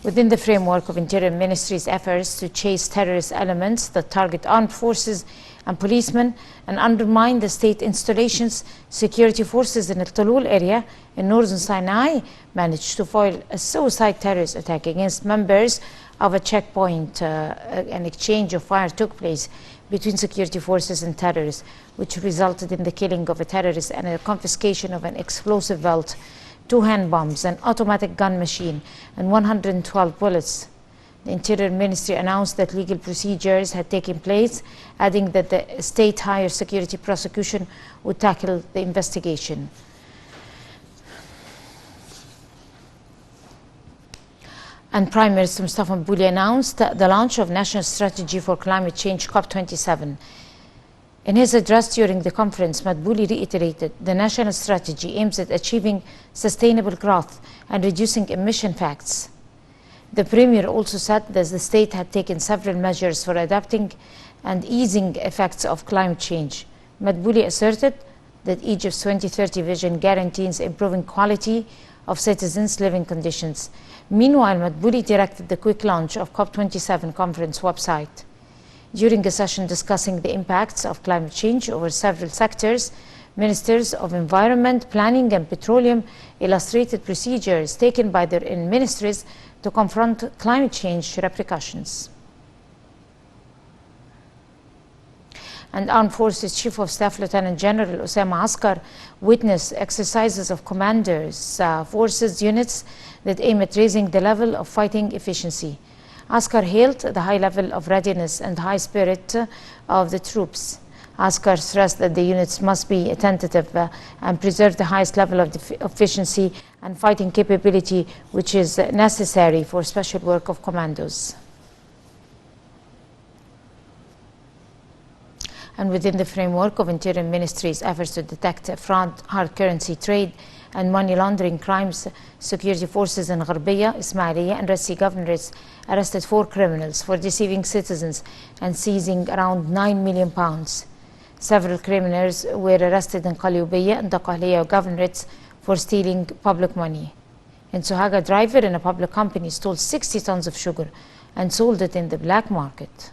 Within the framework of Interior Ministry's efforts to chase terrorist elements that target armed forces and policemen and undermine the state installations, security forces in the Talul area in northern Sinai managed to foil a suicide terrorist attack against members of a checkpoint. An exchange of fire took place between security forces and terrorists, which resulted in the killing of a terrorist and a confiscation of an explosive belt, 2 hand bombs, an automatic gun machine, and 112 bullets. The Interior Ministry announced that legal procedures had taken place, adding that the state higher security prosecution would tackle the investigation. And Prime Minister Mustafa Madbouli announced the launch of National Strategy for Climate Change COP27. In his address during the conference, Madbouli reiterated the national strategy aims at achieving sustainable growth and reducing emission facts. The Premier also said that the state had taken several measures for adapting and easing effects of climate change. Madbouli asserted that Egypt's 2030 vision guarantees improving quality of citizens' living conditions. Meanwhile, Madbouli directed the quick launch of COP27 conference website. During a session discussing the impacts of climate change over several sectors, ministers of environment, planning and petroleum illustrated procedures taken by their ministries to confront climate change repercussions. And Armed Forces Chief of Staff Lieutenant General Osama Askar witnessed exercises of commanders, forces units that aim at raising the level of fighting efficiency. Askar hailed the high level of readiness and high spirit of the troops. Askar stressed that the units must be attentive and preserve the highest level of efficiency and fighting capability, which is necessary for special work of commandos. And within the framework of Interior Ministry's efforts to detect fraud, hard currency trade, and money laundering crimes, security forces in Gharbiya, Ismailia, and Red Sea governorates arrested 4 criminals for deceiving citizens and seizing around £9 million. Several criminals were arrested in Qalyubiyya and Daqqaliya governorates for stealing public money. In Sohaga, a driver in a public company stole 60 tons of sugar and sold it in the black market.